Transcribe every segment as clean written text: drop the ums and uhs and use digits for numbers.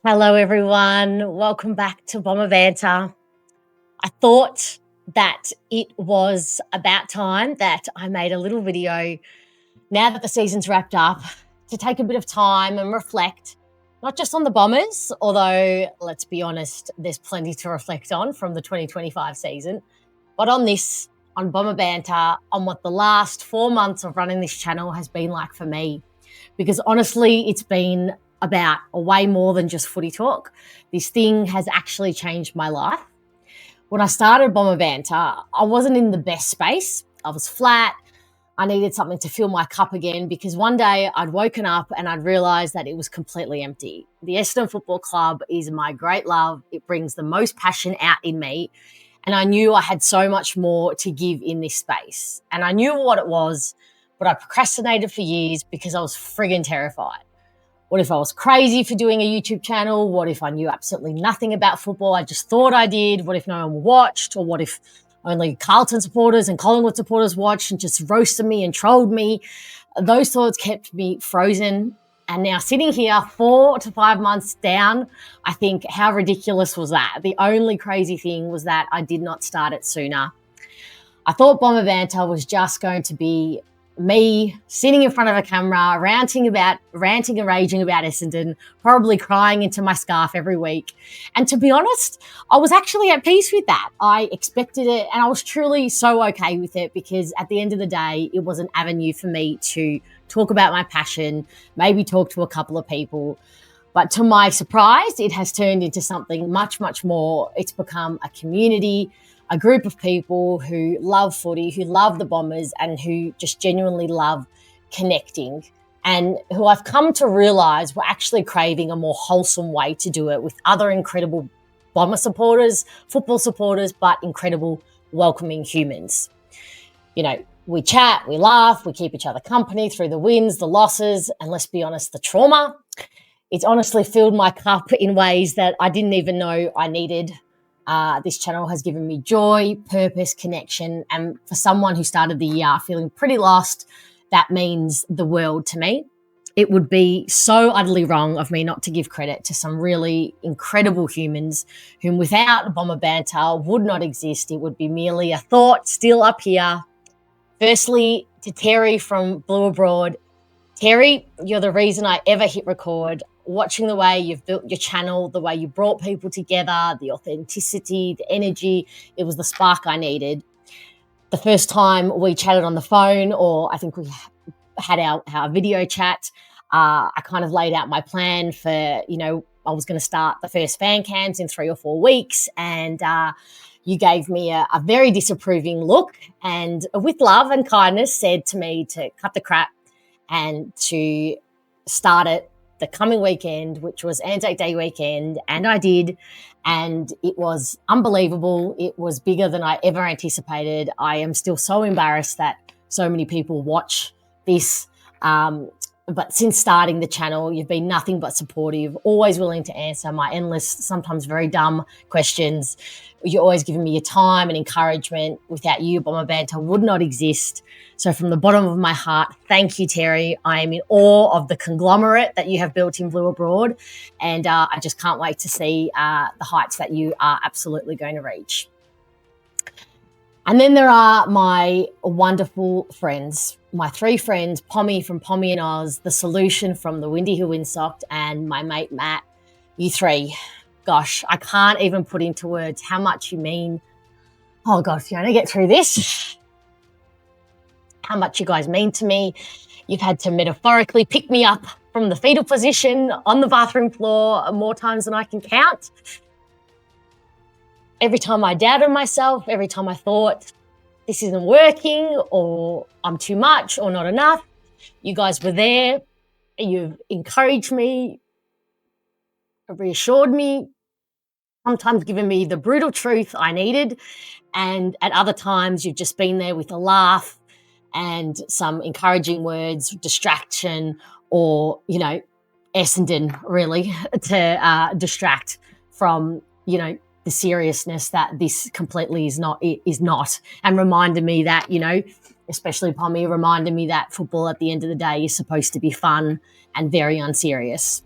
Hello, everyone. Welcome back to Bomber Banter. I thought that it was about time that I made a little video now that the season's wrapped up to take a bit of time and reflect, not just on the Bombers, although let's be honest, there's plenty to reflect on from the 2025 season, but on Bomber Banter, on what the last 4 months of running this channel has been like for me. Because honestly, it's been about way more than just footy talk. This thing has actually changed my life. When I started Bomber Banter, I wasn't in the best space. I was flat. I needed something to fill my cup again because one day I'd woken up and I'd realised that it was completely empty. The Essendon Football Club is my great love. It brings the most passion out in me. And I knew I had so much more to give in this space. And I knew what it was, but I procrastinated for years because I was friggin' terrified. What if I was crazy for doing a YouTube channel? What if I knew absolutely nothing about football? I just thought I did. What if no one watched? Or what if only Carlton supporters and Collingwood supporters watched and just roasted me and trolled me? Those thoughts kept me frozen. And now sitting here 4 to 5 months down, I think, how ridiculous was that? The only crazy thing was that I did not start it sooner. I thought Bomber Banter was just going to be me sitting in front of a camera, ranting and raging about Essendon, probably crying into my scarf every week. And to be honest, I was actually at peace with that. I expected it and I was truly so okay with it because at the end of the day, it was an avenue for me to talk about my passion, maybe talk to a couple of people. But to my surprise, it has turned into something much, much more. It's become a community, a group of people who love footy, who love the Bombers and who just genuinely love connecting and who I've come to realise were actually craving a more wholesome way to do it with other incredible Bomber supporters, football supporters, but incredible welcoming humans. You know, we chat, we laugh, we keep each other company through the wins, the losses, and let's be honest, the trauma. It's honestly filled my cup in ways that I didn't even know I needed. This channel has given me joy, purpose, connection, and for someone who started the year feeling pretty lost, that means the world to me. It would be so utterly wrong of me not to give credit to some really incredible humans whom without Bomber Banter would not exist. It would be merely a thought still up here. Firstly, to Terry from Blue Abroad. Terry, you're the reason I ever hit record. Watching the way you've built your channel, the way you brought people together, the authenticity, the energy, it was the spark I needed. The first time we chatted on the phone, or I think we had our video chat, I kind of laid out my plan for, I was going to start the first fan cams in 3 or 4 weeks, and you gave me a very disapproving look and with love and kindness said to me to cut the crap and to start it the coming weekend, which was Anzac Day weekend, and I did, and it was unbelievable. It was bigger than I ever anticipated. I am still so embarrassed that so many people watch this, but since starting the channel, you've been nothing but supportive, always willing to answer my endless, sometimes very dumb questions. You're always giving me your time and encouragement. Without you, Bomber Banter would not exist. So from the bottom of my heart, thank you, Terry. I am in awe of the conglomerate that you have built in Blue Abroad, and I just can't wait to see the heights that you are absolutely going to reach. And then there are my wonderful friends, my 3 friends, Pommy from Pommy and Oz, The Solution from the Windy Hill Windsock, and my mate Matt. You 3, gosh, I can't even put into words how much you mean. Oh gosh, Fiona, get through this. How much you guys mean to me. You've had to metaphorically pick me up from the fetal position on the bathroom floor more times than I can count. Every time I doubted myself, every time I thought this isn't working or I'm too much or not enough, you guys were there. You've encouraged me, reassured me, sometimes given me the brutal truth I needed, and at other times you've just been there with a laugh and some encouraging words, distraction, or, Essendon really to distract from, the seriousness that this completely is not, and reminded me that, especially Pommy, reminded me that football at the end of the day is supposed to be fun and very unserious.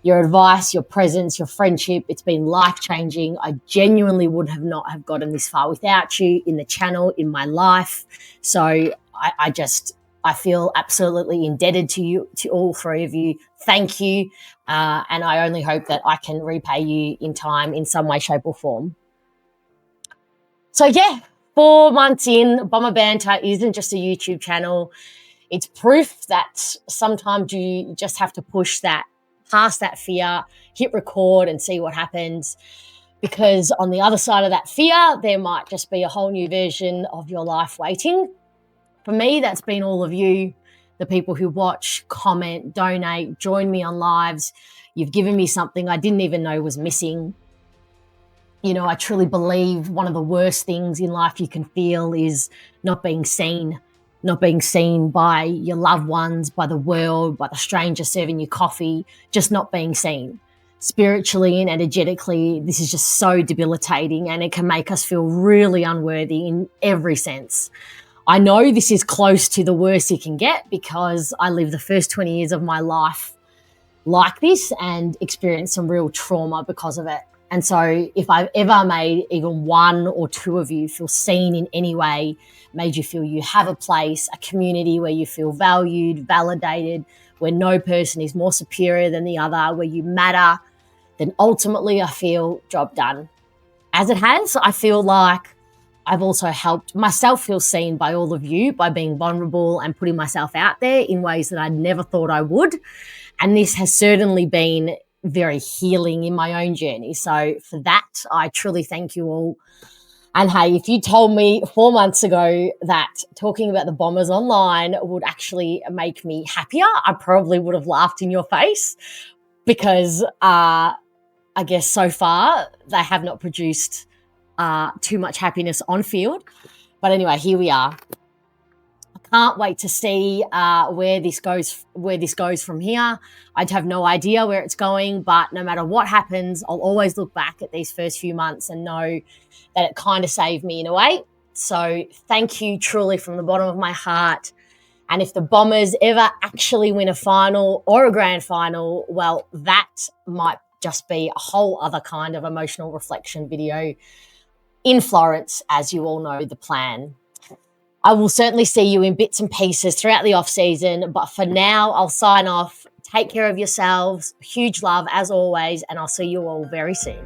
your advice, your presence, your friendship. It's been life-changing. I genuinely would have not have gotten this far without you in the channel, in my life. So I feel absolutely indebted to you, to all three of you. Thank you. And I only hope that I can repay you in time in some way, shape or form. So yeah, 4 months in, Bomber Banter isn't just a YouTube channel. It's proof that sometimes you just have to push that, past that fear, hit record and see what happens. Because on the other side of that fear, there might just be a whole new version of your life waiting. For me, that's been all of you, the people who watch, comment, donate, join me on lives. You've given me something I didn't even know was missing. You know, I truly believe one of the worst things in life you can feel is not being seen by your loved ones, by the world, by the stranger serving you coffee, just not being seen. Spiritually and energetically, this is just so debilitating, and it can make us feel really unworthy in every sense. I know this is close to the worst it can get because I lived the first 20 years of my life like this and experienced some real trauma because of it. And so if I've ever made even one or two of you feel seen in any way, made you feel you have a place, a community where you feel valued, validated, where no person is more superior than the other, where you matter, then ultimately I feel job done. As it has, I feel like I've also helped myself feel seen by all of you by being vulnerable and putting myself out there in ways that I never thought I would. And this has certainly been very healing in my own journey. So for that, I truly thank you all. And hey, if you told me 4 months ago that talking about the Bombers online would actually make me happier, I probably would have laughed in your face because I guess so far they have not produced too much happiness on field. But anyway, here we are. Can't wait to see where this goes from here. I'd have no idea where it's going, but no matter what happens, I'll always look back at these first few months and know that it kind of saved me in a way. So thank you truly from the bottom of my heart. And if the Bombers ever actually win a final or a grand final, well, that might just be a whole other kind of emotional reflection video in Florence, as you all know the plan. I will certainly see you in bits and pieces throughout the off-season, but for now, I'll sign off. Take care of yourselves. Huge love as always, and I'll see you all very soon.